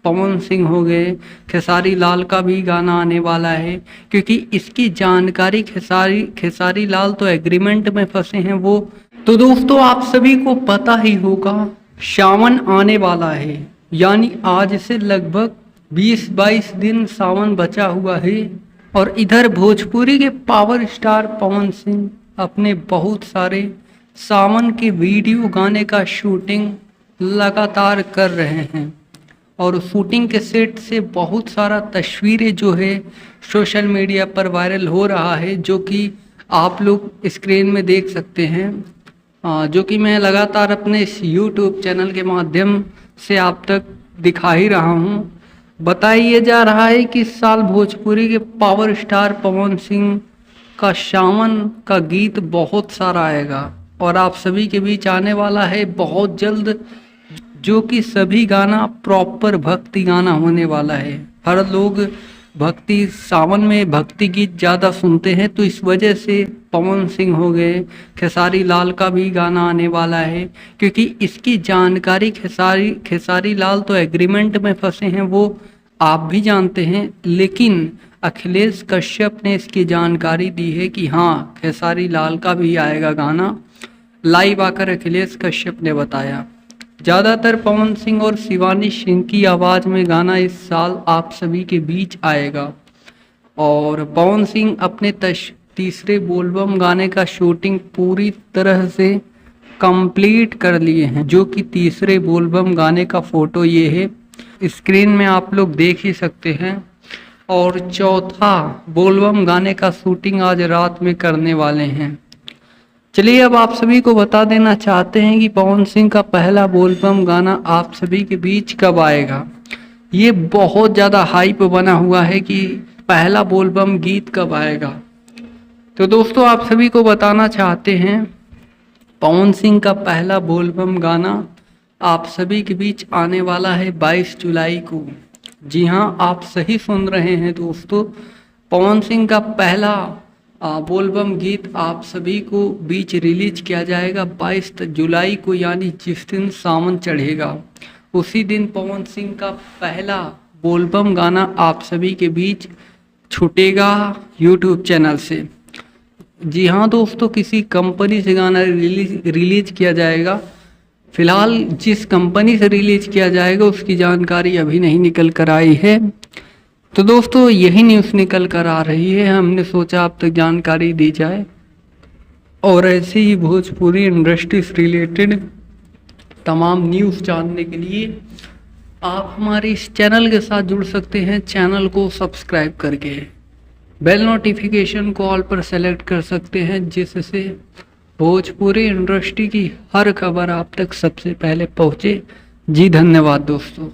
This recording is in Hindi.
पवन सिंह हो गए, खेसारी लाल का भी गाना आने वाला है, क्योंकि इसकी जानकारी खेसारी लाल तो एग्रीमेंट में फंसे हैं वो। तो दोस्तों आप सभी को पता ही होगा सावन आने वाला है, यानी आज से लगभग 20-22 दिन सावन बचा हुआ है। और इधर भोजपुरी के पावर स्टार पवन सिंह अपने बहुत सारे सावन के वीडियो गाने का शूटिंग लगातार कर रहे हैं और शूटिंग के सेट से बहुत सारा तस्वीरें जो है सोशल मीडिया पर वायरल हो रहा है, जो कि आप लोग स्क्रीन में देख सकते हैं, जो कि मैं लगातार अपने इस यूट्यूब चैनल के माध्यम से आप तक दिखा ही रहा हूँ। बताया जा रहा है कि इस साल भोजपुरी के पावर स्टार पवन सिंह का सावन का गीत बहुत सारा आएगा और आप सभी के बीच आने वाला है बहुत जल्द, जो कि सभी गाना प्रॉपर भक्ति गाना होने वाला है। हर लोग भक्ति सावन में भक्ति गीत ज़्यादा सुनते हैं, तो इस वजह से पवन सिंह हो गए, खेसारी लाल का भी गाना आने वाला है, क्योंकि इसकी जानकारी खेसारी लाल तो एग्रीमेंट में फंसे हैं वो आप भी जानते हैं, लेकिन अखिलेश कश्यप ने इसकी जानकारी दी है कि हाँ खेसारी लाल का भी आएगा गाना। लाइव आकर अखिलेश कश्यप ने बताया। ज़्यादातर पवन सिंह और शिवानी सिंह की आवाज़ में गाना इस साल आप सभी के बीच आएगा और पवन सिंह अपने तीसरे बोलबम गाने का शूटिंग पूरी तरह से कंप्लीट कर लिए हैं, जो कि तीसरे बोलबम गाने का फ़ोटो ये है, स्क्रीन में आप लोग देख ही सकते हैं। और चौथा बोलबम गाने का शूटिंग आज रात में करने वाले हैं। चलिए अब आप सभी को बता देना चाहते हैं कि पवन सिंह का पहला बोलबम गाना आप सभी के बीच कब आएगा। ये बहुत ज़्यादा हाइप बना हुआ है कि पहला बोलबम गीत कब आएगा। तो दोस्तों आप सभी को बताना चाहते हैं पवन सिंह का पहला बोलबम गाना आप सभी के बीच आने वाला है 22 जुलाई को। जी हाँ, आप सही सुन रहे हैं दोस्तों, पवन सिंह का पहला बोलबम गीत आप सभी को बीच रिलीज किया जाएगा 22 जुलाई को, यानी जिस दिन सावन चढ़ेगा उसी दिन पवन सिंह का पहला बोलबम गाना आप सभी के बीच छूटेगा यूट्यूब चैनल से। जी हाँ दोस्तों, किसी कंपनी से गाना रिलीज किया जाएगा। फिलहाल जिस कंपनी से रिलीज किया जाएगा उसकी जानकारी अभी नहीं निकल कर आई है। तो दोस्तों यही न्यूज़ निकल कर आ रही है, हमने सोचा आप तक जानकारी दी जाए। और ऐसे ही भोजपुरी इंडस्ट्री से रिलेटेड तमाम न्यूज़ जानने के लिए आप हमारे इस चैनल के साथ जुड़ सकते हैं। चैनल को सब्सक्राइब करके बेल नोटिफिकेशन को ऑल पर सेलेक्ट कर सकते हैं, जिससे भोजपुरी इंडस्ट्री की हर खबर आप तक सबसे पहले पहुँचे। जी धन्यवाद दोस्तों।